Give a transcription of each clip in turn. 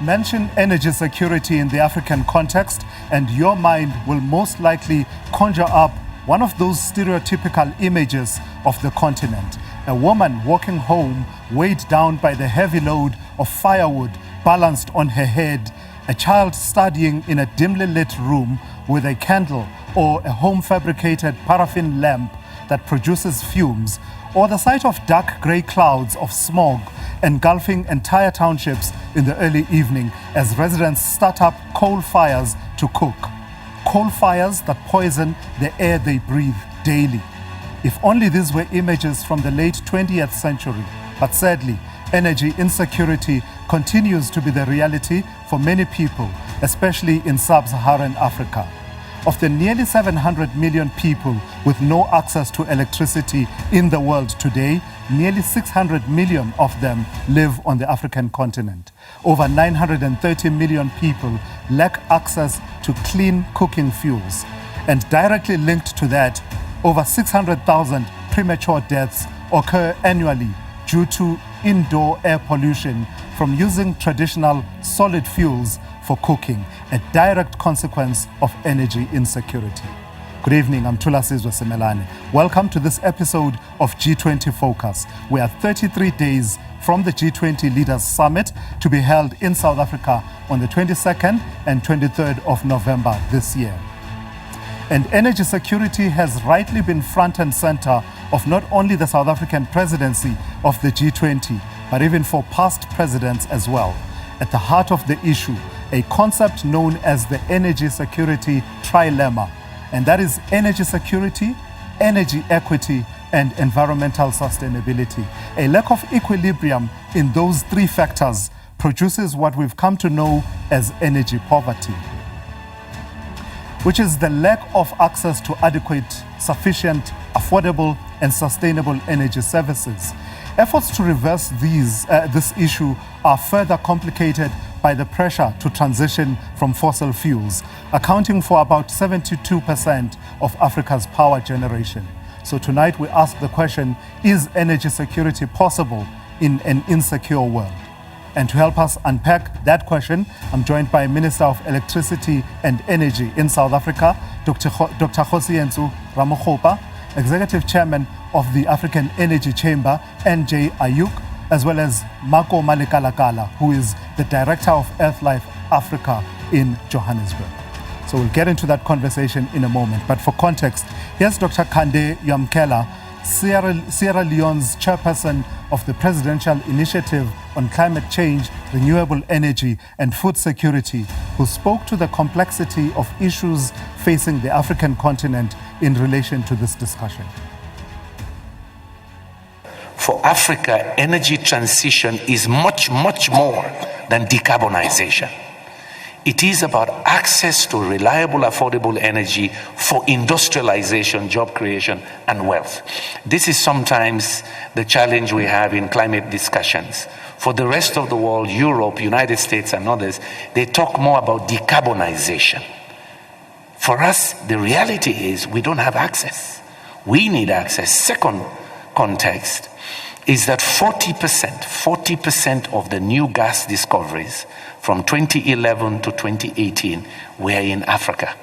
Mention energy security in the African context, and your mind will most likely conjure up one of those stereotypical images of the continent. A woman walking home, weighed down by the heavy load of firewood balanced on her head, a child studying in a dimly lit room with a candle or a home-fabricated paraffin lamp that produces fumes, or the sight of dark grey clouds of smog engulfing entire townships in the early evening as residents start up coal fires to cook. Coal fires that poison the air they breathe daily. If only these were images from the late 20th century. But sadly, energy insecurity continues to be the reality for many people, especially in sub-Saharan Africa. Of the nearly 700 million people with no access to electricity in the world today, nearly 600 million of them live on the African continent. Over 930 million people lack access to clean cooking fuels. And directly linked to that, over 600,000 premature deaths occur annually due to indoor air pollution from using traditional solid fuels for cooking, a direct consequence of energy insecurity. Good evening, I'm Thulasizwe Simelane. Welcome to this episode of G20 Focus. We are 33 days from the G20 Leaders Summit to be held in South Africa on the 22nd and 23rd of November this year. And energy security has rightly been front and center of not only the South African presidency of the G20, but even for past presidents as well. At the heart of the issue, a concept known as the energy security trilemma, and that is energy security, energy equity, and environmental sustainability. A lack of equilibrium in those three factors produces what we've come to know as energy poverty, which is the lack of access to adequate, sufficient, affordable, and sustainable energy services. Efforts to reverse this issue are further complicated by the pressure to transition from fossil fuels, accounting for about 72% of Africa's power generation. So tonight we ask the question, is energy security possible in an insecure world? And to help us unpack that question, I'm joined by Minister of Electricity and Energy in South Africa, Dr. Kgosientsho Ramokgopa, Executive Chairman of the African Energy Chamber, NJ Ayuk, as well as Makoma Lekalakala, who is the Director of Earthlife Africa in Johannesburg. So we'll get into that conversation in a moment. But for context, here's Dr. Kande Yamkela, Sierra Leone's chairperson of the Presidential Initiative on Climate Change, Renewable Energy and Food Security, who spoke to the complexity of issues facing the African continent in relation to this discussion. For Africa, energy transition is much, much more than decarbonization. It is about access to reliable, affordable energy for industrialization, job creation, and wealth. This is sometimes the challenge we have in climate discussions. For the rest of the world, Europe, United States, and others, they talk more about decarbonization. For us, the reality is we don't have access. We need access. Second context is that 40% of the new gas discoveries from 2011 to 2018 were in Africa.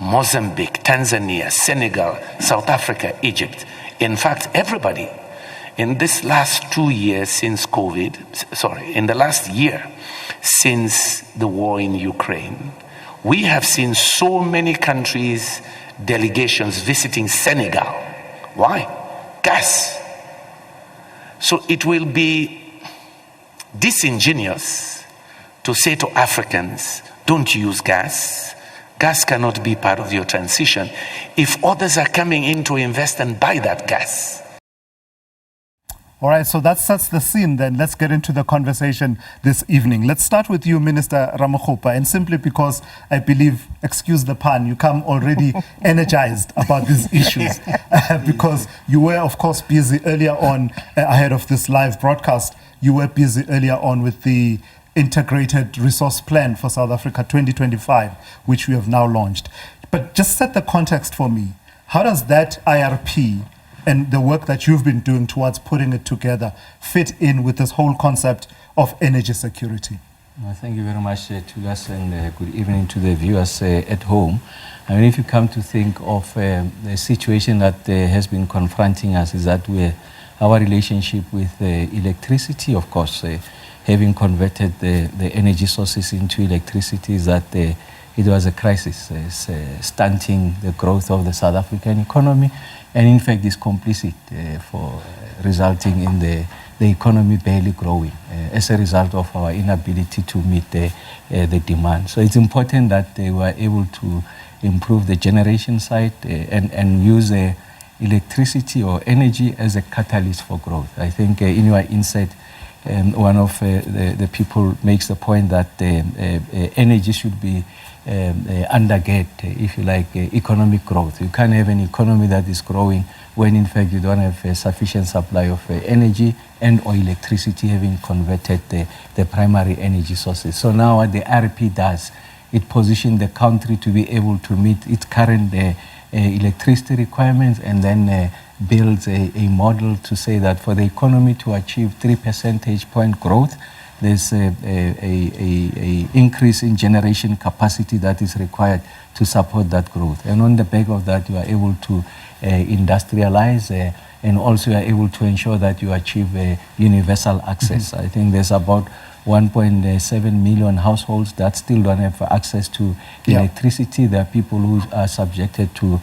Mozambique, Tanzania, Senegal, South Africa, Egypt. In fact, everybody in this last 2 years since in the last year since the war in Ukraine, we have seen so many countries, delegations visiting Senegal. Why? Gas. So it will be disingenuous to say to Africans, don't use gas. Gas cannot be part of your transition if others are coming in to invest and buy that gas. All right, so that sets the scene then. Let's get into the conversation this evening. Let's start with you, Minister Ramokgopa, and simply because I believe, excuse the pun, you come already energized about these issues because you were, of course, busy earlier on ahead of this live broadcast. You were busy earlier on with the Integrated Resource Plan for South Africa 2025, which we have now launched. But just set the context for me. How does that IRP and the work that you've been doing towards putting it together fit in with this whole concept of energy security? Well, thank you very much, Thulas, and good evening to the viewers at home. I mean, if you come to think of the situation that has been confronting us, is that our relationship with electricity, of course, having converted the energy sources into electricity, is that it was a crisis, stunting the growth of the South African economy, and in fact is complicit for resulting in the economy barely growing as a result of our inability to meet the demand. So it's important that we were able to improve the generation side and use electricity or energy as a catalyst for growth. I think in your insight, one of the people makes the point that energy should be undergird, if you like, economic growth. You can't have an economy that is growing when in fact you don't have a sufficient supply of energy and or electricity, having converted the primary energy sources. So now what the RP does, it positions the country to be able to meet its current electricity requirements, and then builds a model to say that for the economy to achieve 3 percentage point growth, there's a increase in generation capacity that is required to support that growth. And on the back of that, you are able to industrialize and also you are able to ensure that you achieve universal access. I think there's about 1.7 million households that still don't have access to electricity. There are people who are subjected to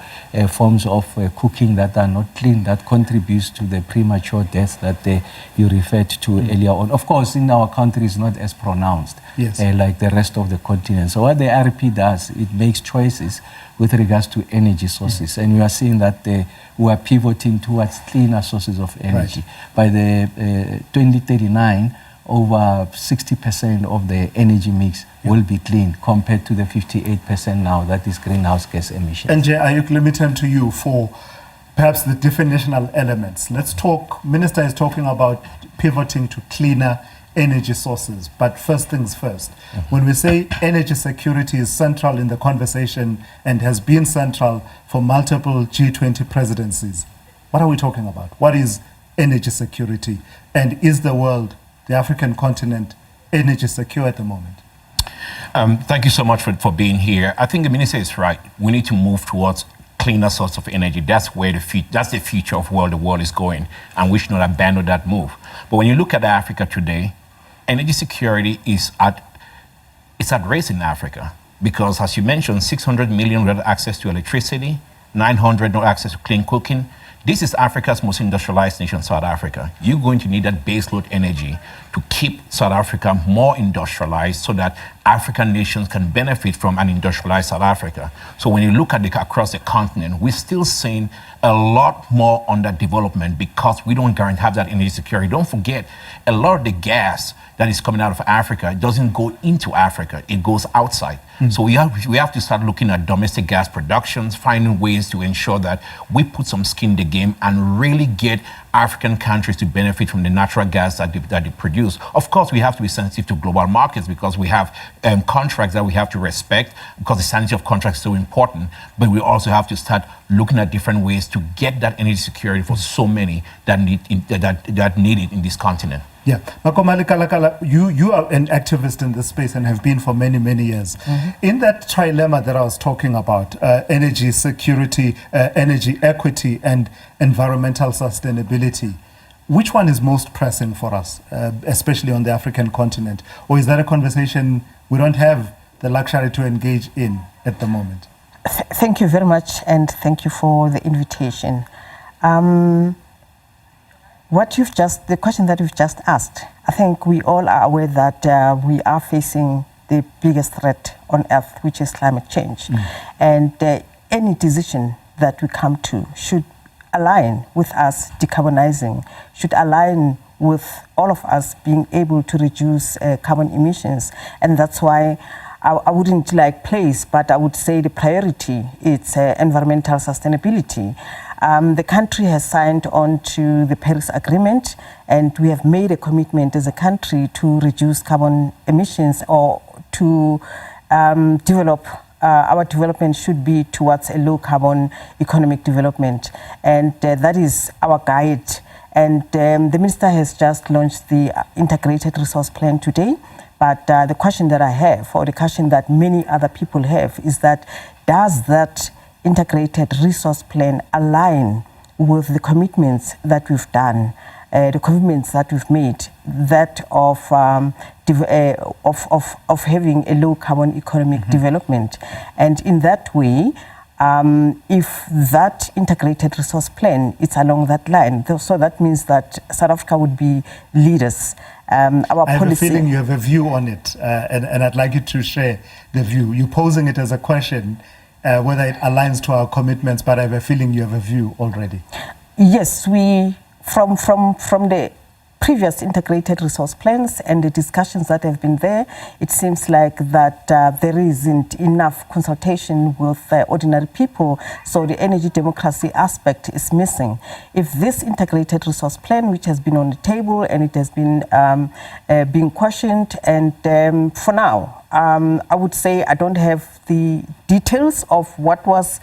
forms of cooking that are not clean, that contributes to the premature death that you referred to earlier on. Of course, in our country, it's not as pronounced like the rest of the continent. So what the RP does, it makes choices with regards to energy sources. And we are seeing that we are pivoting towards cleaner sources of energy. By the 2039, over 60% of the energy mix will be clean compared to the 58% now that is greenhouse gas emissions. And Ayuk, let me turn to you for perhaps the definitional elements. Let's talk, Minister is talking about pivoting to cleaner energy sources. But first things first, when we say energy security is central in the conversation and has been central for multiple G20 presidencies, what are we talking about? What is energy security? And is the world, the African continent, energy secure at the moment? Thank you so much for being here. I think the minister is right. We need to move towards cleaner source of energy. That's where that's the future of where the world is going, and we should not abandon that move. But when you look at Africa today, energy security is at risk in Africa because, as you mentioned, 600 million without access to electricity, 900 no access to clean cooking. This is Africa's most industrialized nation, South Africa. You're going to need that baseload energy to keep South Africa more industrialized so that African nations can benefit from an industrialized South Africa. So when you look at across the continent, we're still seeing a lot more underdevelopment because we don't have that energy security. Don't forget, a lot of the gas that is coming out of Africa doesn't go into Africa, it goes outside. So we have to start looking at domestic gas productions, finding ways to ensure that we put some skin in the game and really get African countries to benefit from the natural gas that they produce. Of course, we have to be sensitive to global markets because we have contracts that we have to respect because the sanity of contracts is so important. But we also have to start looking at different ways to get that energy security for so many that need it in this continent. Yeah, Makoma, Lekalakala, you are an activist in this space and have been for many, many years. In that trilemma that I was talking about, energy security, energy equity, and environmental sustainability, which one is most pressing for us, especially on the African continent? Or is that a conversation we don't have the luxury to engage in at the moment? Thank you very much, and thank you for the invitation. The question that you've just asked, I think we all are aware that we are facing the biggest threat on Earth, which is climate change. And any decision that we come to should align with us decarbonizing, should align with all of us being able to reduce carbon emissions. And that's why I wouldn't like place, but I would say the priority is environmental sustainability. The country has signed on to the Paris Agreement, and we have made a commitment as a country to reduce carbon emissions or to develop. Our development should be towards a low carbon economic development, and that is our guide. And the minister has just launched the integrated resource plan today, But the question that I have, or the question that many other people have, is that does that integrated resource plan align with the commitments that we've done, the commitments that we've made, that of having a low carbon economic development? And in that way, if that integrated resource plan is along that line, so that means that South Africa would be leaders. I have a feeling you have a view on it, and I'd like you to share the view. You're posing it as a question, whether it aligns to our commitments, but I have a feeling you have a view already. Yes, we, from the previous integrated resource plans and the discussions that have been there, it seems like that there isn't enough consultation with ordinary people, so the energy democracy aspect is missing. If this integrated resource plan, which has been on the table and it has been being questioned, and for now, I would say I don't have the details of what was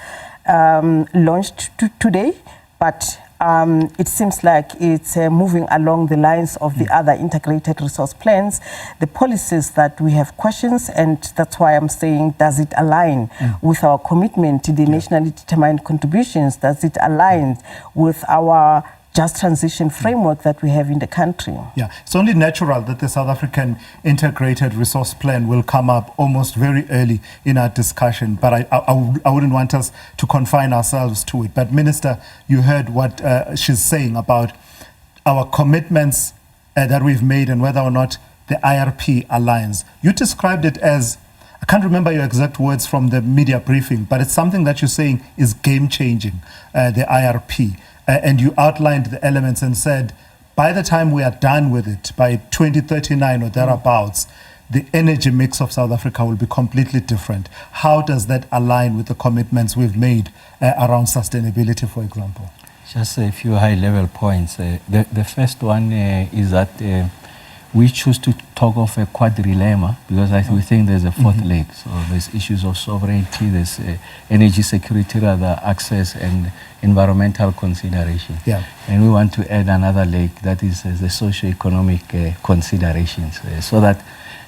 launched today, but it seems like it's moving along the lines of the other integrated resource plans, the policies that we have questions, and that's why I'm saying, does it align with our commitment to the nationally determined contributions? Does it align with our just transition framework that we have in the country? Yeah, it's only natural that the South African Integrated Resource Plan will come up almost very early in our discussion, but I wouldn't want us to confine ourselves to it. But Minister, you heard what she's saying about our commitments that we've made and whether or not the IRP aligns. You described it as, I can't remember your exact words from the media briefing, but it's something that you're saying is game-changing, the IRP. And you outlined the elements and said, by the time we are done with it, by 2039 or thereabouts, the energy mix of South Africa will be completely different. How does that align with the commitments we've made around sustainability, for example? Just a few high-level points. The first one is that we choose to talk of a quadrilemma because we think there's a fourth leg. So there's issues of sovereignty, there's energy security, rather access, and environmental consideration. Yeah. And we want to add another leg, that is the socio-economic considerations, so that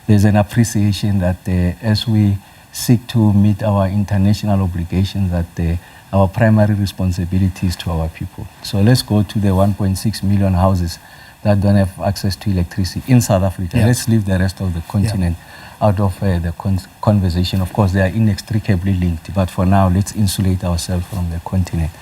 there's an appreciation that as we seek to meet our international obligations, that our primary responsibility is to our people. So let's go to the 1.6 million houses that don't have access to electricity in South Africa. Yeah. Let's leave the rest of the continent out of the conversation. Of course, they are inextricably linked, but for now, let's insulate ourselves from the continent.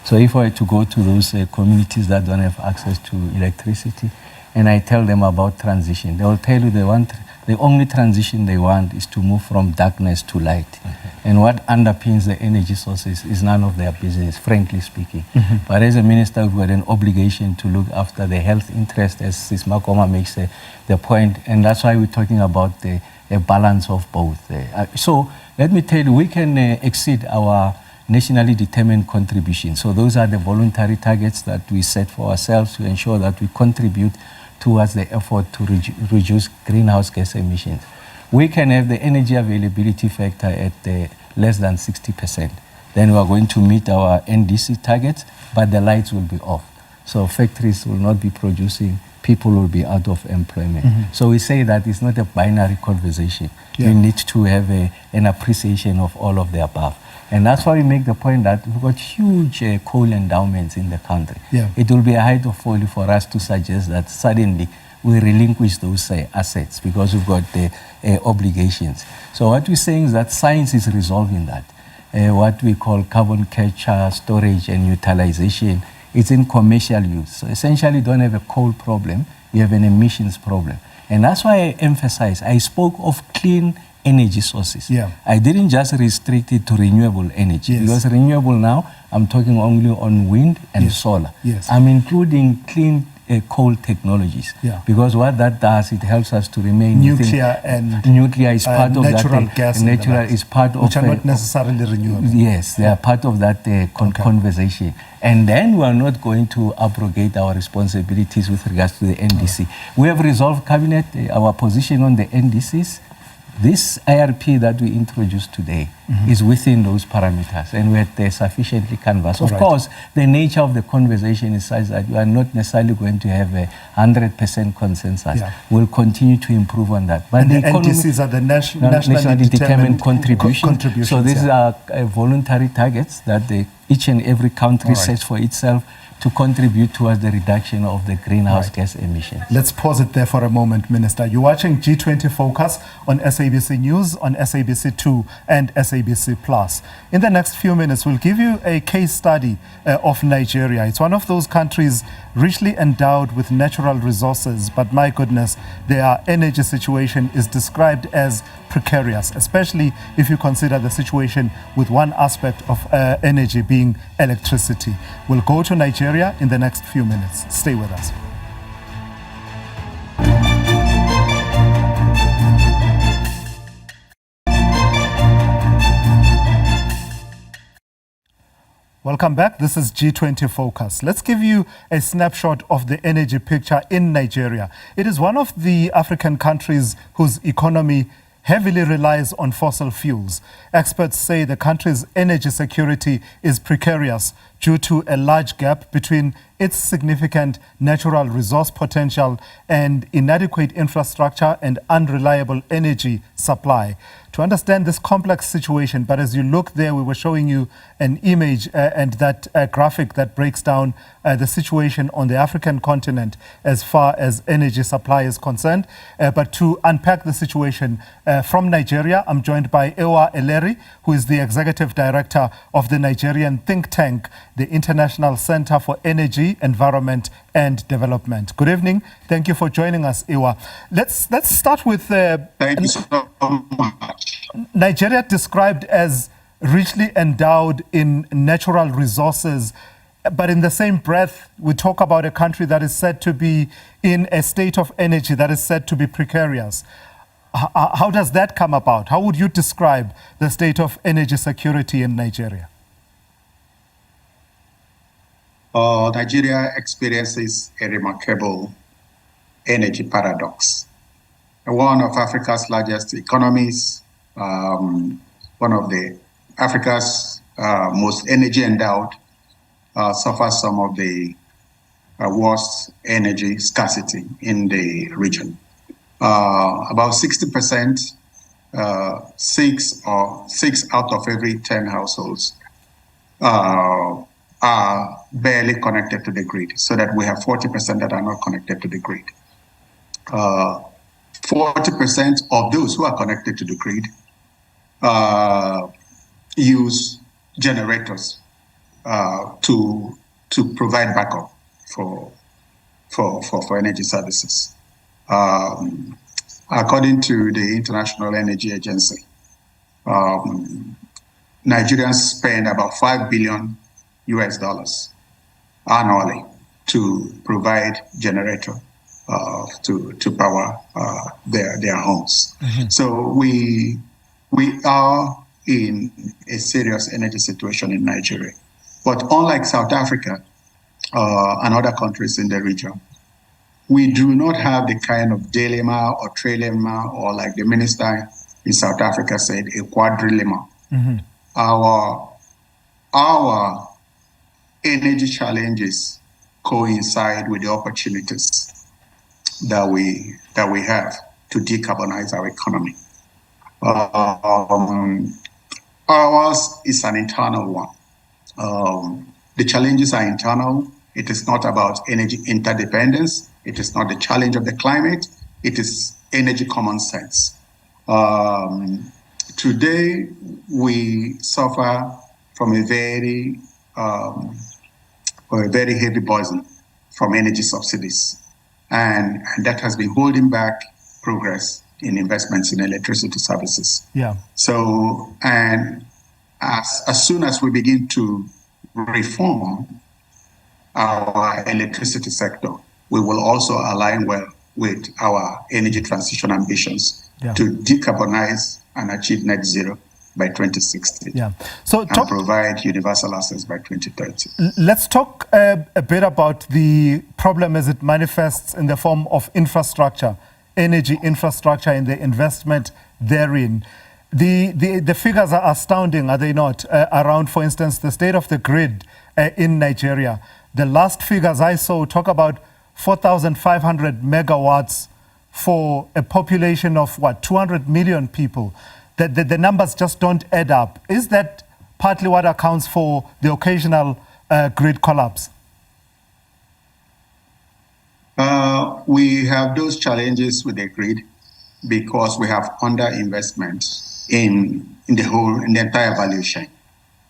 So if I were to go to those communities that don't have access to electricity, and I tell them about transition, they will tell you the only transition they want is to move from darkness to light. And what underpins the energy sources is none of their business, frankly speaking. But as a minister, we've got an obligation to look after the health interest, as Ms. Makoma makes the point, and that's why we're talking about a balance of both. So let me tell you, we can exceed our nationally determined contributions. So those are the voluntary targets that we set for ourselves to ensure that we contribute towards the effort to reduce greenhouse gas emissions. We can have the energy availability factor at less than 60%. Then we are going to meet our NDC targets, but the lights will be off. So factories will not be producing, people will be out of employment. So we say that it's not a binary conversation. You need to have an appreciation of all of the above. And that's why we make the point that we've got huge coal endowments in the country. It will be a height of folly for us to suggest that suddenly we relinquish those assets because we've got obligations. So what we're saying is that science is resolving that. What we call carbon capture, storage, and utilization, it's in commercial use. So essentially, you don't have a coal problem, you have an emissions problem. And that's why I emphasize, I spoke of clean energy sources. I didn't just restrict it to renewable energy because renewable now, I'm talking only on wind and solar. I'm including clean coal technologies because what that does, it helps us to remain nuclear and nuclear is part of natural that gas natural is part of which are not necessarily renewable. Yes, they are part of that conversation. And then we are not going to abrogate our responsibilities with regards to the NDC. We have resolved cabinet our position on the NDCs. This IRP that we introduced today is within those parameters, and we're sufficiently canvassed. Of course, the nature of the conversation is such that we are not necessarily going to have a 100% consensus. We'll continue to improve on that. But the NDCs are the nationally determined contributions. So these are voluntary targets that each and every country sets for itself to contribute towards the reduction of the greenhouse gas emissions. Let's pause it there for a moment, Minister. You're watching G20 Focus on SABC News, on SABC2 and SABC Plus. In the next few minutes, we'll give you a case study of Nigeria. It's one of those countries richly endowed with natural resources, but my goodness, their energy situation is described as precarious, especially if you consider the situation with one aspect of energy being electricity. We'll go to Nigeria in the next few minutes. Stay with us. Welcome back. This is G20 Focus. Let's give you a snapshot of the energy picture in Nigeria. It is one of the African countries whose economy heavily relies on fossil fuels. Experts say the country's energy security is precarious due to a large gap between its significant natural resource potential and inadequate infrastructure and unreliable energy supply. To understand this complex situation, but as you look there, we were showing you an image and that graphic that breaks down the situation on the African continent as far as energy supply is concerned. But to unpack the situation from Nigeria, I'm joined by Ewa Eleri, who is the Executive Director of the Nigerian think tank, the International Center for Energy, Environment and Development. Good evening. Thank you for joining us, Ewa. Let's start with... Thank you so much. Nigeria described as richly endowed in natural resources, but in the same breath, we talk about a country that is said to be in a state of energy that is said to be precarious. How does that come about? How would you describe the state of energy security in Nigeria? Nigeria experiences a remarkable energy paradox. One of Africa's largest economies, one of Africa's most energy endowed, suffers some of the worst energy scarcity in the region. About 60%, six out of every 10 households are barely connected to the grid, so that we have 40% that are not connected to the grid. 40% of those who are connected to the grid use generators to provide backup for energy services. According to the International Energy Agency, Nigerians spend about $5 billion annually to provide generator to power their homes. So we are in a serious energy situation in Nigeria. But unlike South Africa and other countries in the region, we do not have the kind of dilemma or trilemma, or like the minister in South Africa said, a quadrilemma. Our energy challenges coincide with the opportunities that we have to decarbonize our economy. Ours is an internal one. The challenges are internal. It is not about energy interdependence. It is not the challenge of the climate. It is energy common sense. Today, we suffer from a very heavy burden from energy subsidies. And that has been holding back progress in investments in electricity services. So, and as soon as we begin to reform our electricity sector, we will also align well with our energy transition ambitions to decarbonize and achieve net zero by 2060. So and provide universal access by 2030. Let's talk a bit about the problem as it manifests in the form of infrastructure energy infrastructure and the investment therein. The figures are astounding, are they not? Around, for instance, the state of the grid in Nigeria. The last figures I saw talk about 4,500 megawatts for a population of, 200 million people. The numbers just don't add up. Is that partly what accounts for the occasional grid collapse? We have those challenges with the grid because we have underinvestment in the entire value chain,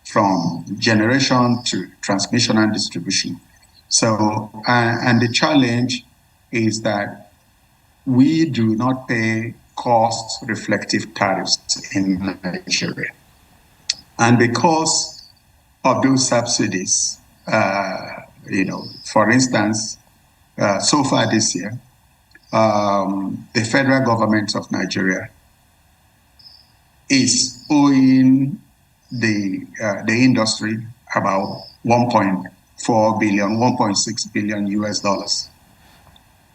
from generation to transmission and distribution. So, and the challenge is that we do not pay cost-reflective tariffs in Nigeria. And because of those subsidies, for instance, so far this year, the federal government of Nigeria is owing the industry about 1.4 billion, 1.6 billion US dollars,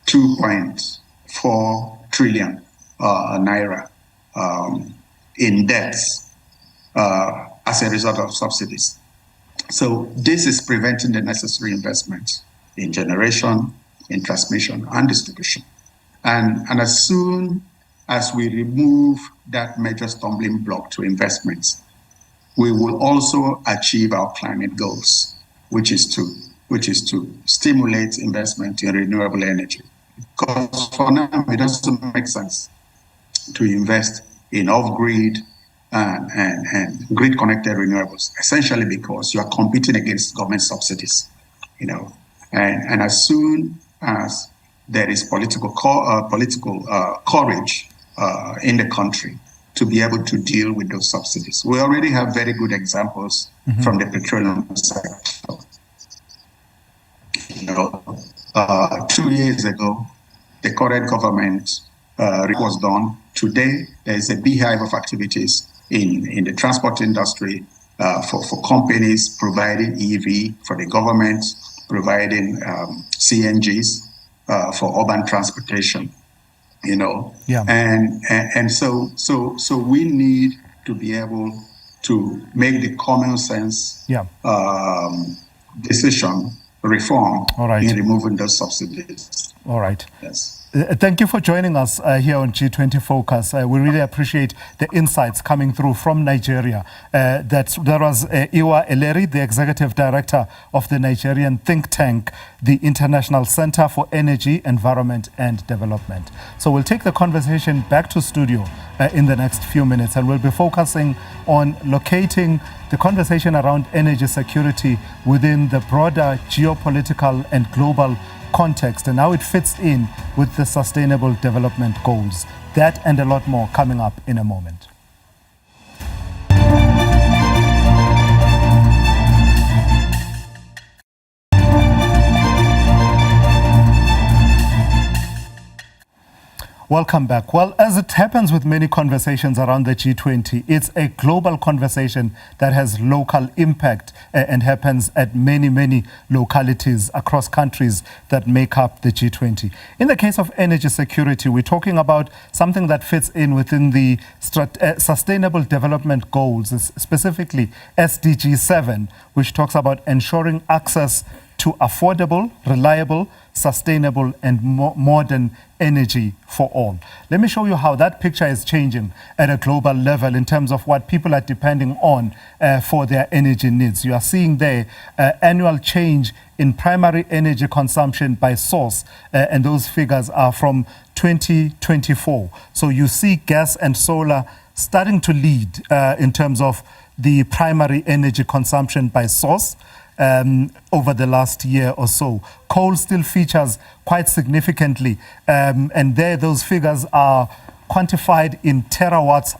2.4 trillion naira in debts as a result of subsidies. So this is preventing the necessary investment in generation, in transmission and distribution. And as soon as we remove that major stumbling block to investments, we will also achieve our climate goals, which is to stimulate investment in renewable energy. Because for now, it doesn't make sense to invest in off-grid and grid-connected renewables, essentially because you are competing against government subsidies, And as soon as there is political courage in the country to be able to deal with those subsidies. We already have very good examples from the petroleum sector. 2 years ago, the current government was done. Today, there is a beehive of activities in the transport industry for companies providing EV, for the government providing CNGs for urban transportation. And so we need to be able to make the common sense decision, reform in removing those subsidies. All right. Yes. Thank you for joining us here on G20 Focus. We really appreciate the insights coming through from Nigeria. There was Iwa Eleri, the Executive Director of the Nigerian think tank, the International Center for Energy, Environment and Development. So we'll take the conversation back to studio in the next few minutes, and we'll be focusing on locating the conversation around energy security within the broader geopolitical and global context and how it fits in with the Sustainable Development Goals. That and a lot more coming up in a moment. Welcome back. Well, as it happens with many conversations around the G20, it's a global conversation that has local impact and happens at many, many localities across countries that make up the G20. In the case of energy security, we're talking about something that fits in within the Sustainable Development Goals, specifically SDG 7, which talks about ensuring access to affordable, reliable, sustainable and modern energy for all. Let me show you how that picture is changing at a global level in terms of what people are depending on for their energy needs. You are seeing there annual change in primary energy consumption by source, and those figures are from 2024. So you see gas and solar starting to lead in terms of the primary energy consumption by source. Over the last year or so. Coal still features quite significantly, and there those figures are quantified in terawatt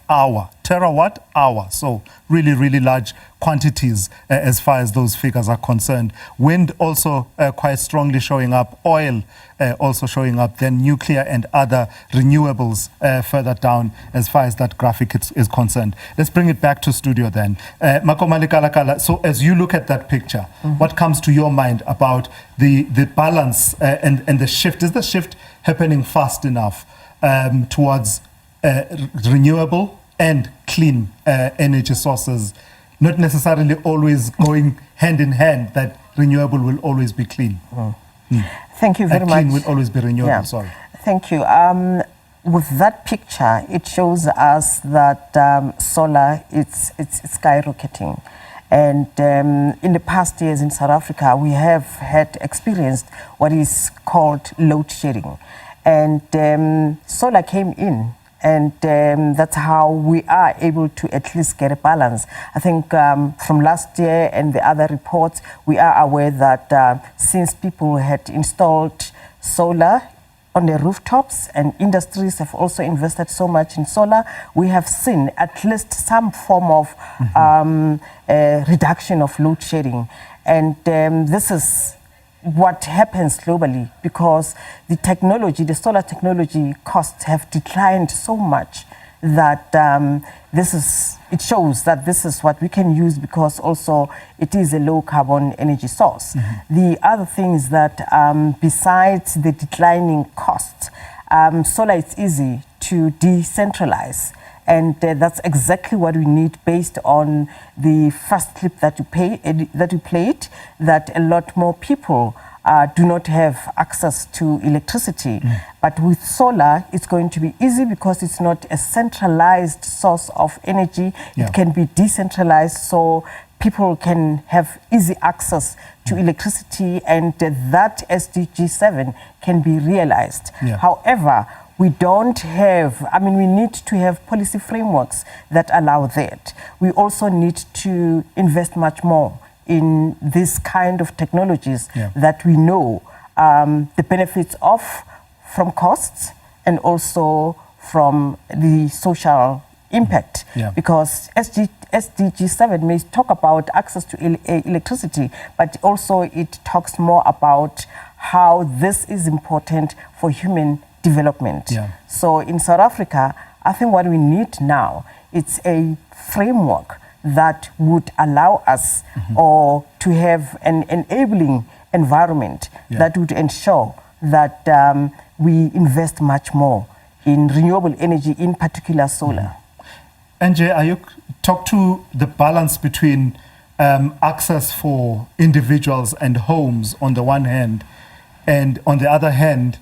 hour. So really, really large quantities as far as those figures are concerned. Wind also quite strongly showing up, oil also showing up, then nuclear and other renewables further down as far as that graphic is concerned. Let's bring it back to studio then. Makoma, Lekalakala, so as you look at that picture, what comes to your mind about the balance and the shift? Is the shift happening fast enough towards renewable and clean energy sources, not necessarily always going hand in hand, that renewable will always be clean. Thank you very much. Clean will always be renewable, sorry. Thank you. With that picture, it shows us that solar it's skyrocketing. And in the past years in South Africa, we have had experienced what is called load shedding. And solar came in, and that's how we are able to at least get a balance. I think from last year and the other reports, we are aware that since people had installed solar on the rooftops and industries have also invested so much in solar, we have seen at least some form of reduction of load shedding. And this is what happens globally because the technology, the solar technology costs have declined so much that it shows that this is what we can use because also it is a low carbon energy source. The other thing is that besides the declining costs, solar is easy to decentralize. And that's exactly what we need based on the first clip that you played, that a lot more people do not have access to electricity. But with solar, it's going to be easy because it's not a centralized source of energy. It can be decentralized, so people can have easy access to electricity, and that SDG 7 can be realized. However, we don't have, we need to have policy frameworks that allow that. We also need to invest much more in this kind of technologies that we know the benefits of from costs and also from the social impact. Because SDG 7 may talk about access to electricity, but also it talks more about how this is important for human development. So in South Africa, I think what we need now, it's a framework that would allow us or to have an enabling environment that would ensure that we invest much more in renewable energy, in particular solar. NJ, Ayuk, talk to the balance between access for individuals and homes on the one hand, and on the other hand,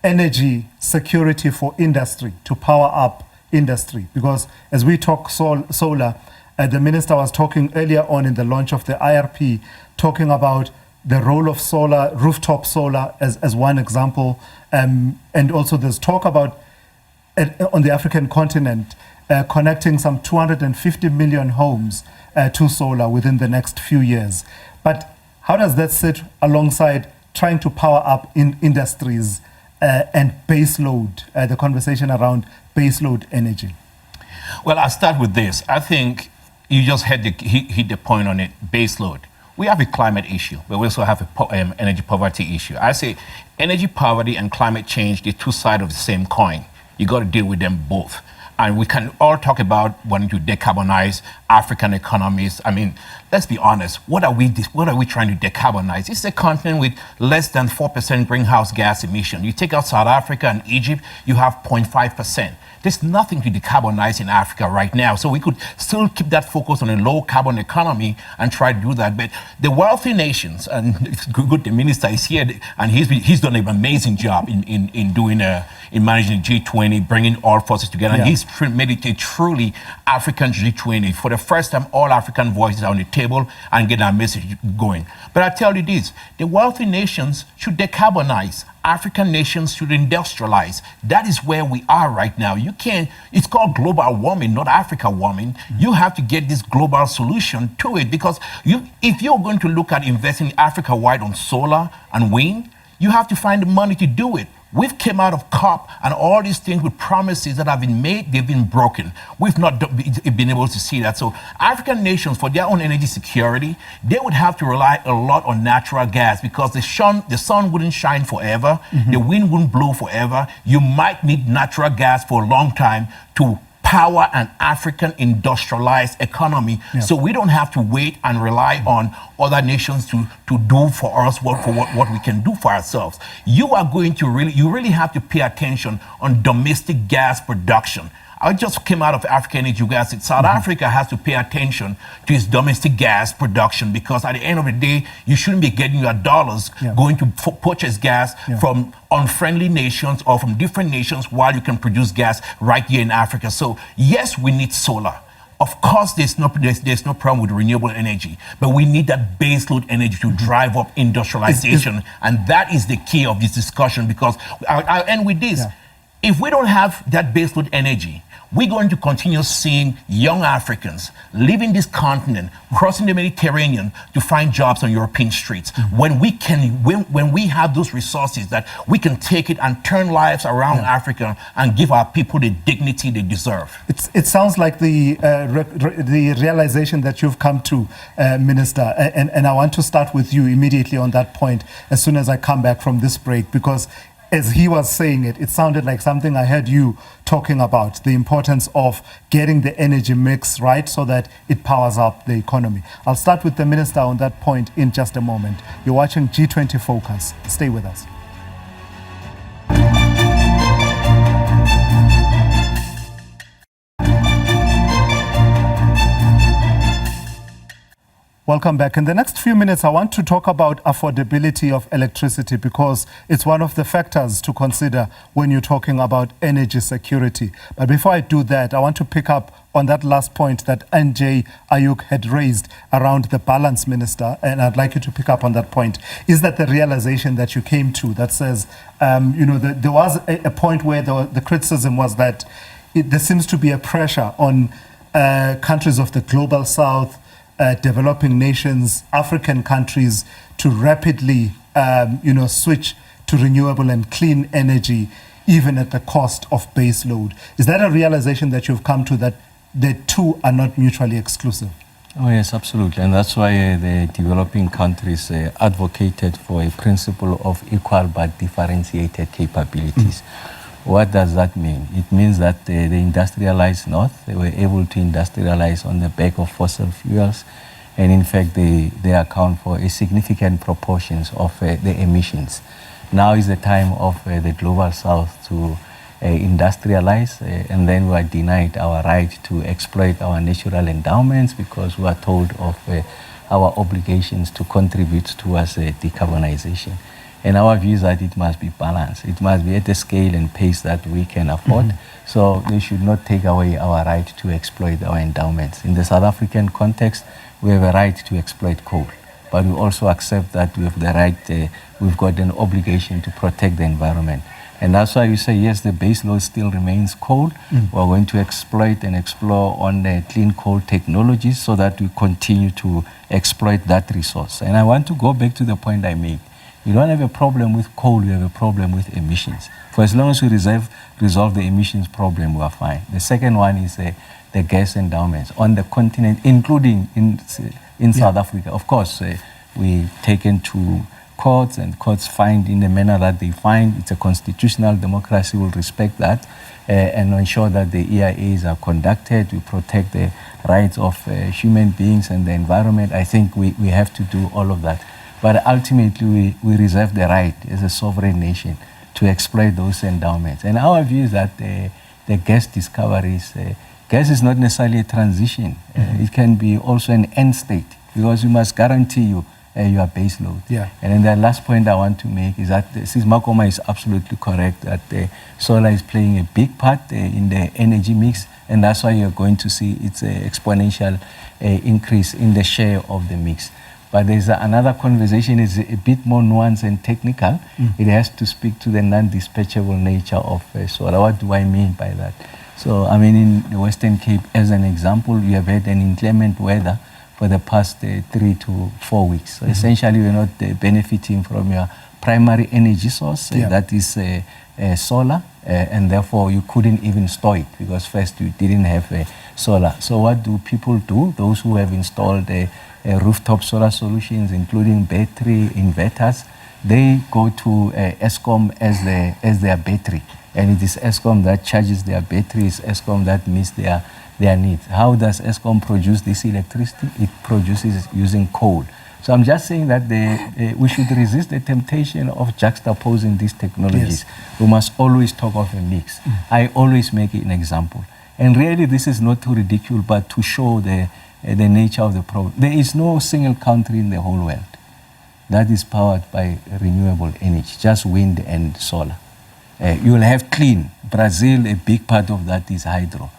energy security for industry, to power up industry. Because as we talk solar, the minister was talking earlier on in the launch of the IRP, talking about the role of solar, rooftop solar as one example. And also there's talk about, on the African continent, connecting some 250 million homes to solar within the next few years. But how does that sit alongside trying to power up in industries and baseload, the conversation around baseload energy? Well, I'll start with this. I think you just hit the point on it, baseload. We have a climate issue, but we also have an energy poverty issue. I say energy poverty and climate change, they're two sides of the same coin. You got to deal with them both. And we can all talk about wanting to decarbonize African economies. Let's be honest. What are we trying to decarbonize? It's a continent with less than 4% greenhouse gas emission. You take out South Africa and Egypt, you have 0.5%. There's nothing to decarbonize in Africa right now. So we could still keep that focus on a low carbon economy and try to do that. But the wealthy nations, and it's good the minister is here, and he's done an amazing job in managing the G20, bringing all forces together. And he's made it a truly African G20. For the first time, all African voices are on the table and get our message going. But I tell you this, the wealthy nations should decarbonize. African nations should industrialize. That is where we are right now. It's called global warming, not Africa warming. You have to get this global solution to it, because if you're going to look at investing Africa-wide on solar and wind, you have to find the money to do it. We've come out of COP and all these things with promises that have been made, they've been broken. We've not been able to see that. So African nations, for their own energy security, they would have to rely a lot on natural gas, because the sun wouldn't shine forever, the wind wouldn't blow forever. You might need natural gas for a long time to power an African industrialized economy, so we don't have to wait and rely on other nations to do for us what we can do for ourselves. You are going to really have to pay attention on domestic gas production. I just came out of Africa Energy Gas. South Africa has to pay attention to its domestic gas production, because at the end of the day, you shouldn't be getting your dollars going to purchase gas from unfriendly nations or from different nations while you can produce gas right here in Africa. So yes, we need solar. Of course, there's no problem with renewable energy, but we need that baseload energy to drive up industrialization. And that is the key of this discussion, because I'll end with this. If we don't have that baseload energy, we're going to continue seeing young Africans leaving this continent, crossing the Mediterranean to find jobs on European streets. When we have those resources that we can take it and turn lives around Africa and give our people the dignity they deserve. It sounds like the realization that you've come to, Minister, and I want to start with you immediately on that point as soon as I come back from this break, because as he was saying it, it sounded like something I heard you talking about, the importance of getting the energy mix right so that it powers up the economy. I'll start with the Minister on that point in just a moment. You're watching G20 Focus. Stay with us. Welcome back. In the next few minutes, I want to talk about affordability of electricity, because it's one of the factors to consider when you're talking about energy security. But before I do that, I want to pick up on that last point that NJ Ayuk had raised around the balance, Minister, and I'd like you to pick up on that point. Is that the realization that you came to that says, there was a point where the criticism was that there seems to be a pressure on countries of the global south, developing nations, African countries, to rapidly, switch to renewable and clean energy, even at the cost of base load. Is that a realization that you've come to, that the two are not mutually exclusive? Oh yes, absolutely, and that's why the developing countries advocated for a principle of equal but differentiated capabilities. What does that mean? It means that the industrialized North, they were able to industrialize on the back of fossil fuels, and in fact they account for a significant proportions of the emissions. Now is the time of the global South to industrialize, and then we are denied our right to exploit our natural endowments because we are told of our obligations to contribute towards decarbonization. And our view is that it must be balanced. It must be at a scale and pace that we can afford. So they should not take away our right to exploit our endowments. In the South African context, we have a right to exploit coal, but we also accept that we have the right, we've got an obligation to protect the environment. And that's why we say, yes, the base load still remains coal. We're going to exploit and explore on the clean coal technologies so that we continue to exploit that resource. And I want to go back to the point I made. You don't have a problem with coal, you have a problem with emissions. For as long as we resolve the emissions problem, we are fine. The second one is the gas endowments on the continent, including in South Africa. Of course, we've taken to courts, and courts find in the manner that they find. It's a constitutional democracy, will respect that and ensure that the EIAs are conducted. We protect the rights of human beings and the environment. I think we have to do all of that. But ultimately, we reserve the right as a sovereign nation to exploit those endowments. And our view is that the gas discoveries, gas is not necessarily a transition. It can be also an end state, because we must guarantee you your base load. And then the last point I want to make is that since Makoma is absolutely correct, that solar is playing a big part in the energy mix, and that's why you're going to see its exponential increase in the share of the mix. But there's another conversation, is a bit more nuanced and technical. It has to speak to the non-dispatchable nature of solar. What do I mean by that? So, I mean, in the Western Cape, as an example, you have had an inclement weather for the past 3 to 4 weeks. So essentially, we're not benefiting from your primary energy source, that is solar, and therefore you couldn't even store it, because first you didn't have solar. So what do people do? Those who have installed rooftop solar solutions, including battery inverters, they go to Eskom as their battery. and it is Eskom that charges their batteries, Eskom that meets their needs. How does Eskom produce this electricity? It produces using coal. So I'm just saying that we should resist the temptation of juxtaposing these technologies. Yes. We must always talk of a mix. I always make an example. And really, this is not to ridicule, but to show the nature of the problem. There is no single country in the whole world that is powered by renewable energy, just wind and solar. You will have clean. Brazil, a big part of that is hydro.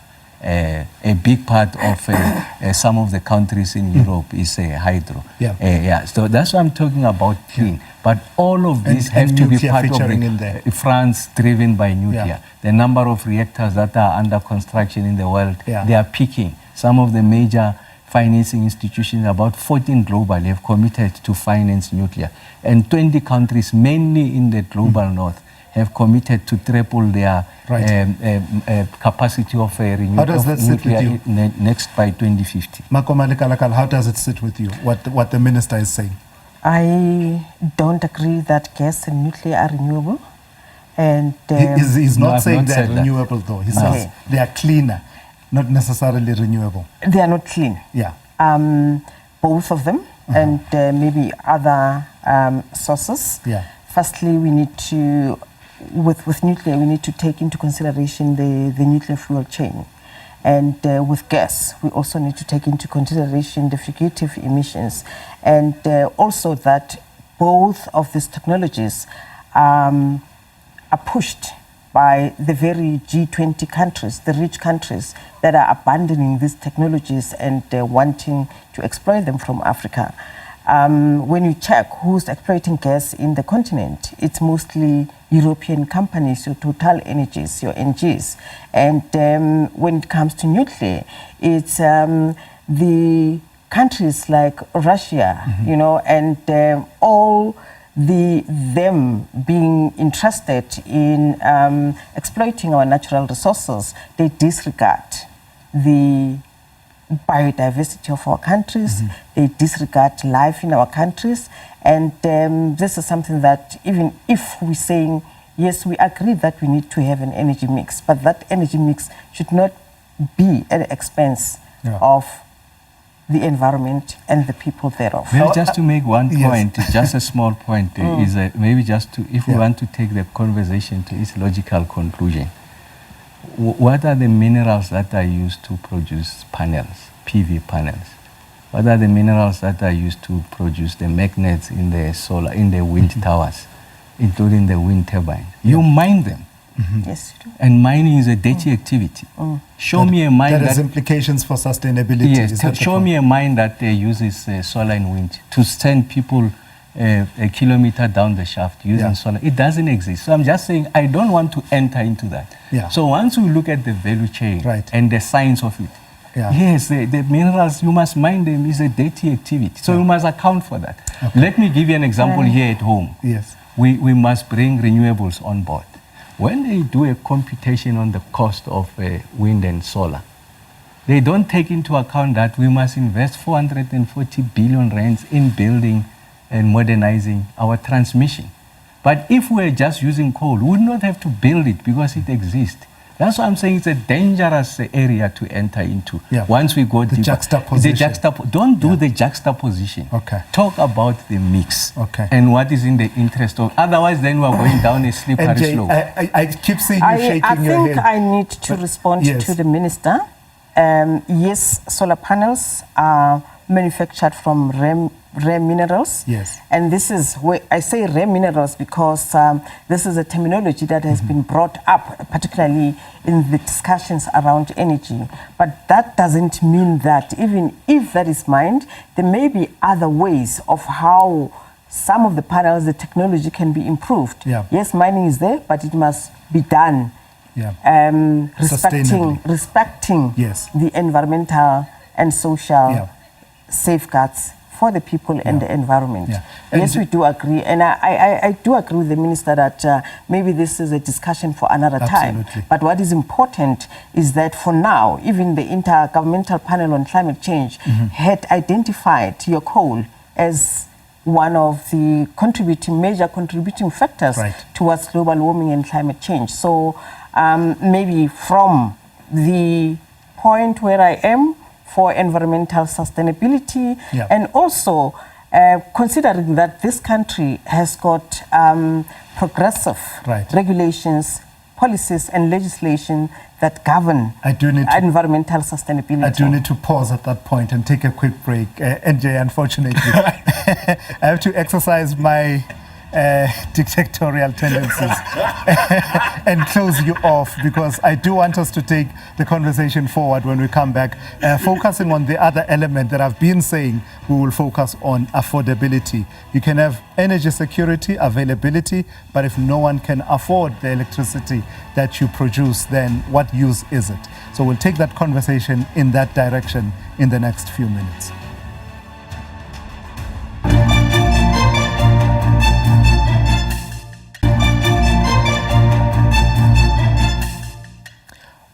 A big part of some of the countries in Europe is hydro. Yeah. So that's what I'm talking about, clean. But all of these have to be part of the France driven by nuclear. Yeah. The number of reactors that are under construction in the world, they are peaking. Some of the major financing institutions, about 14 globally, have committed to finance nuclear. And 20 countries, mainly in the global north, have committed to triple their capacity of renewable nuclear next by 2050. Makoma, Lekalakala, how does it sit with you, what the minister is saying? I don't agree that gas and nuclear are renewable. And he's not saying they're renewable, though. He says they are cleaner, not necessarily renewable. They are not clean. Yeah. Both of them, and maybe other sources. Yeah. Firstly, we need to, with nuclear, we need to take into consideration the nuclear fuel chain. And with gas, we also need to take into consideration the fugitive emissions. And also that both of these technologies are pushed by the very G20 countries, the rich countries that are abandoning these technologies and wanting to exploit them from Africa. When you check who's exploiting gas in the continent, it's mostly European companies, your Total Energies, your NGs. And when it comes to nuclear, it's the countries like Russia, you know, and all them being interested in exploiting our natural resources, they disregard the biodiversity of our countries, they disregard life in our countries, and this is something that even if we're saying, yes, we agree that we need to have an energy mix, but that energy mix should not be at the expense of the environment and the people thereof. Maybe just to make one point, just a small point, is maybe just to, if we want to take the conversation to its logical conclusion, what are the minerals that are used to produce panels, PV panels? What are the minerals that are used to produce the magnets in the solar, in the wind towers, including the wind turbine? You mine them. Yes, you do. And mining is a dirty activity. Show me a mine that has implications for sustainability. Yes, show me a mine that uses solar and wind to send people a kilometer down the shaft using solar. It doesn't exist. So I'm just saying I don't want to enter into that. So once we look at the value chain and the science of it, yes, the minerals, you must mine them, is a dirty activity. So you must account for that. Let me give you an example here at home. Yes. We must bring renewables on board. When they do a computation on the cost of wind and solar, they don't take into account that we must invest 440 billion rands in building and modernizing our transmission. But if we're just using coal, we would not have to build it because it exists. That's why I'm saying it's a dangerous area to enter into. Once we go deeper. Don't do the juxtaposition. Talk about the mix and what is in the interest of. Otherwise, then we are going down a slippery slope. I keep seeing you shaking your head. I think I need to respond to the minister. Yes, solar panels are manufactured from rare minerals. Yes. And this is where I say rare minerals because this is a terminology that has been brought up, particularly in the discussions around energy. But that doesn't mean that even if that is mined, there may be other ways of how some of the panels, the technology can be improved. Yes, mining is there, but it must be done respecting the environmental and social safeguards for the people and the environment. Yes, we do agree. And I do agree with the minister that maybe this is a discussion for another time. But what is important is that for now, even the Intergovernmental Panel on Climate Change had identified your coal as one of the major contributing factors towards global warming and climate change. So maybe from the point where I am for environmental sustainability, and also considering that this country has got progressive regulations, policies and legislation that govern environmental sustainability. I do need to pause at that point and take a quick break. NJ, unfortunately, I have to exercise my dictatorial tendencies and close you off, because I do want us to take the conversation forward when we come back, focusing on the other element that I've been saying. We will focus on affordability. You can have energy security, availability, but if no one can afford the electricity that you produce, then what use is it? So we'll take that conversation in that direction in the next few minutes.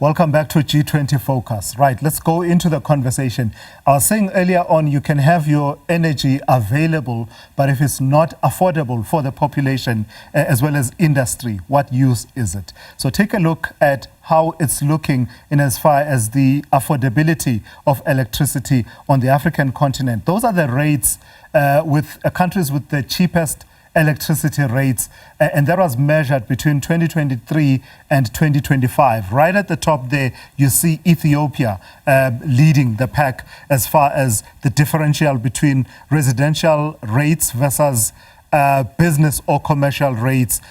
Welcome back to G20 Focus. Right, let's go into the conversation. I was saying earlier on, you can have your energy available, but if it's not affordable for the population as well as industry, what use is it? So take a look at how it's looking in as far as the affordability of electricity on the African continent. Those are the rates with countries with the cheapest electricity rates, and that was measured between 2023 and 2025. Right at the top there, you see Ethiopia leading the pack as far as the differential between residential rates versus business or commercial rates.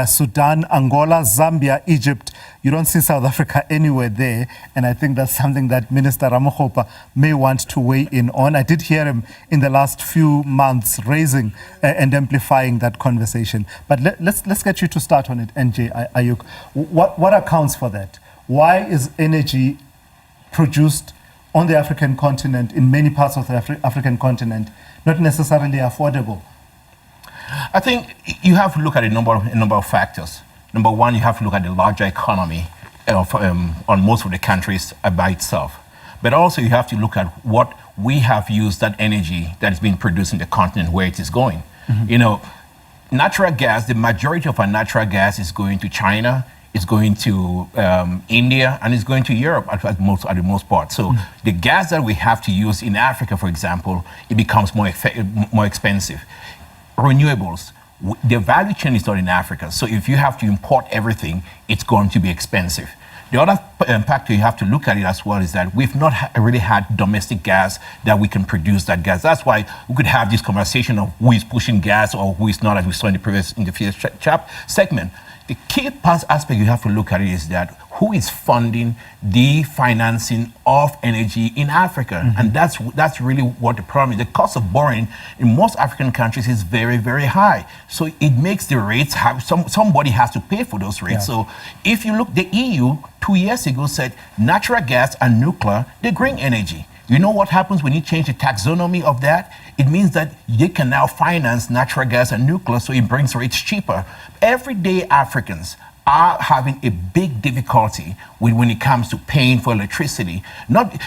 Sudan, Angola, Zambia, Egypt. You don't see South Africa anywhere there, and I think that's something that Minister Ramokgopa may want to weigh in on. I did hear him in the last few months raising and amplifying that conversation. But let's get you to start on it, NJ Ayuk. What accounts for that? Why is energy produced on the African continent, in many parts of the African continent, not necessarily affordable? I think you have to look at a number of factors. Number one, you have to look at the larger economy on most of the countries by itself. But also you have to look at what we have used that energy that is being produced in the continent, where it is going. Mm-hmm. You know, natural gas, the majority of our natural gas is going to China, it's going to India, and it's going to Europe at the most part. So the gas that we have to use in Africa, for example, it becomes more expensive. Renewables, the value chain is not in Africa. So if you have to import everything, it's going to be expensive. The other factor you have to look at it as well is that we've not really had domestic gas that we can produce that gas. That's why we could have this conversation of who is pushing gas or who is not, as we saw in the previous segment. The key aspect you have to look at it is that who is funding the financing of energy in Africa? Mm-hmm. And that's really what the problem is. The cost of borrowing in most African countries is very, very high. So it makes the rates somebody has to pay for those rates. Yeah. So if you look, the EU 2 years ago said natural gas and nuclear, they're green energy. You know what happens when you change the taxonomy of that? It means that you can now finance natural gas and nuclear, so it brings rates cheaper. Everyday Africans are having a big difficulty when it comes to paying for electricity.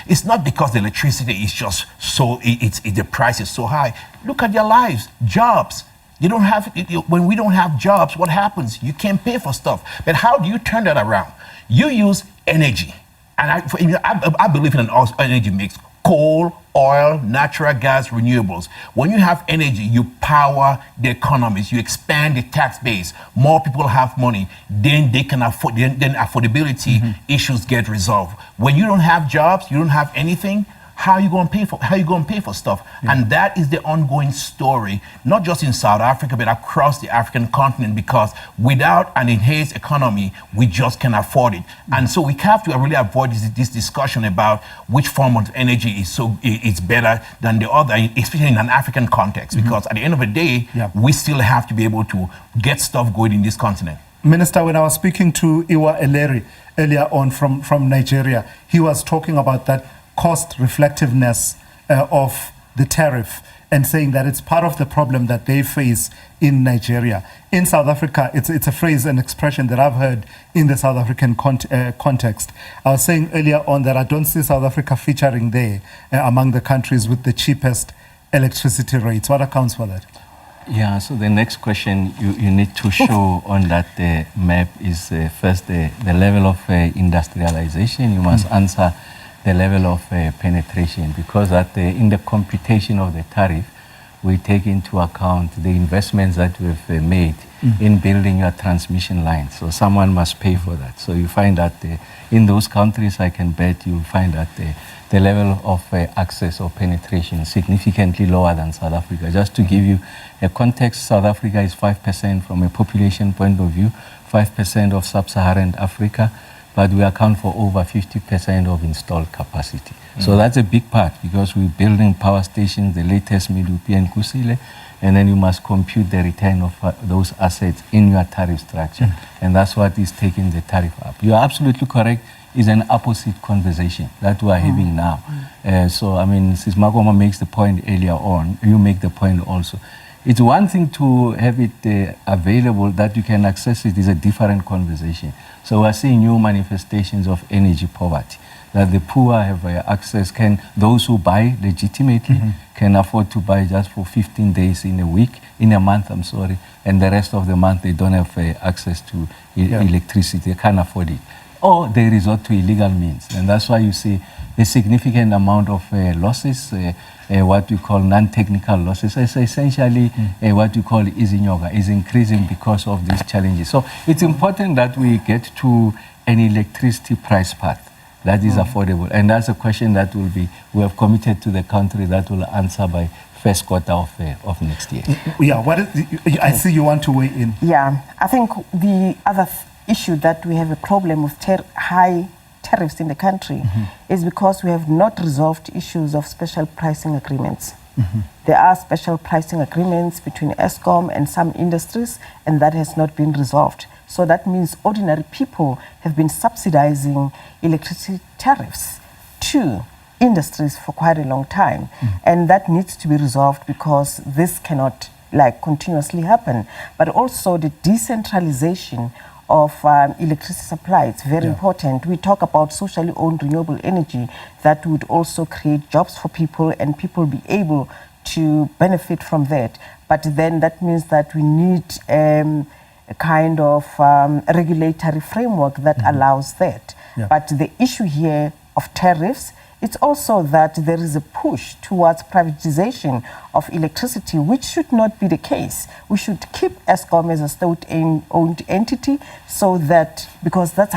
It's not because the electricity is just so, the price is so high. Look at their lives, jobs. You don't have, when we don't have jobs, what happens? You can't pay for stuff. But how do you turn that around? You use energy. And I believe in an energy mix: coal, oil, natural gas, renewables. When you have energy, you power the economies, you expand the tax base, more people have money, then they can afford, then affordability issues get resolved. When you don't have jobs, you don't have anything, how are you going to pay for stuff? Yeah. And that is the ongoing story, not just in South Africa, but across the African continent, because without an enhanced economy, we just can't afford it. And so we have to really avoid this discussion about which form of energy is better than the other, especially in an African context, because at the end of the day, we still have to be able to get stuff going in this continent. Minister, when I was speaking to Iwa Eleri earlier on from Nigeria, he was talking about that cost reflectiveness of the tariff and saying that it's part of the problem that they face in Nigeria. In South Africa, it's a phrase, an expression that I've heard in the South African context. I was saying earlier on that I don't see South Africa featuring there among the countries with the cheapest electricity rates. What accounts for that? Yeah, so the next question you need to show on that map is first the level of industrialization. You must answer the level of penetration, because in the computation of the tariff, we take into account the investments that we've made in building your transmission lines. So someone must pay for that. So you find that in those countries, I can bet you'll find that the level of access or penetration is significantly lower than South Africa. Just to give you a context, South Africa is 5% from a population point of view, 5% of sub-Saharan Africa, but we account for over 50% of installed capacity. So that's a big part, because we're building power stations, the latest Medupi and Kusile, and then you must compute the return of those assets in your tariff structure. And that's what is taking the tariff up. You are absolutely correct. It's an opposite conversation that we are having now. So, I mean, since Makoma makes the point earlier on, you make the point also. It's one thing to have it available, that you can access it is a different conversation. So we're seeing new manifestations of energy poverty, that the poor have access, those who buy legitimately can afford to buy just for 15 days in a month, and the rest of the month they don't have access to electricity, they can't afford it. Or they resort to illegal means. And that's why you see a significant amount of losses, what we call non-technical losses. It's essentially what we call izinyoka, is increasing because of these challenges. So it's important that we get to an electricity price path that is affordable. And that's a question that we have committed to the country that will answer by first quarter of next year. Yeah, I see you want to weigh in. Yeah, I think the other issue that we have a problem with high tariffs in the country is because we have not resolved issues of special pricing agreements. There are special pricing agreements between Eskom and some industries, and that has not been resolved. So that means ordinary people have been subsidizing electricity tariffs to industries for quite a long time. And that needs to be resolved, because this cannot continuously happen. But also the decentralization of electricity supply. It's very important. We talk about socially owned renewable energy that would also create jobs for people, and people be able to benefit from that. But then that means that we need a kind of regulatory framework that allows that. But the issue here of tariffs, it's also that there is a push towards privatization of electricity, which should not be the case. We should keep Eskom as a state-owned entity, so that, because that's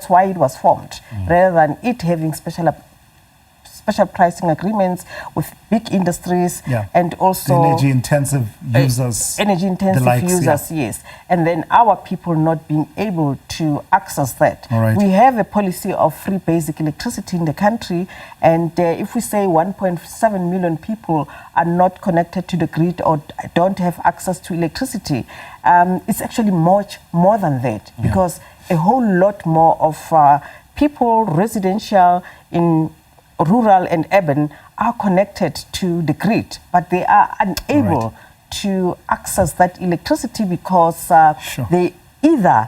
why it was formed, rather than it having special pricing agreements with big industries and also energy-intensive users. Yes. And then our people not being able to access that. We have a policy of free basic electricity in the country, and if we say 1.7 million people are not connected to the grid or don't have access to electricity, it's actually much more than that, because a whole lot more of people, residential in rural and urban, are connected to the grid, but they are unable to access that electricity because they either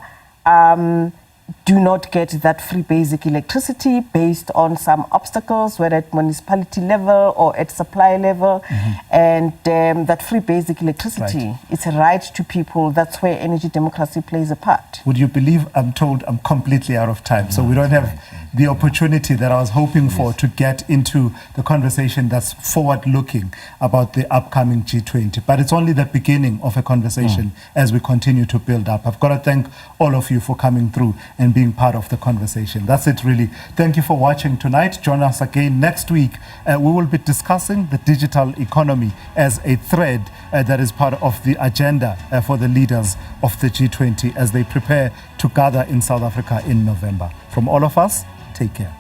do not get that free basic electricity based on some obstacles, whether at municipality level or at supply level. And that free basic electricity, it's a right to people. That's where energy democracy plays a part. Would you believe I'm told I'm completely out of time, so we don't have the opportunity that I was hoping for to get into the conversation that's forward-looking about the upcoming G20. But it's only the beginning of a conversation as we continue to build up. I've got to thank all of you for coming through and being part of the conversation. That's it, really. Thank you for watching tonight. Join us again next week. We will be discussing the digital economy as a thread that is part of the agenda for the leaders of the G20 as they prepare to gather in South Africa in November. From all of us, take care.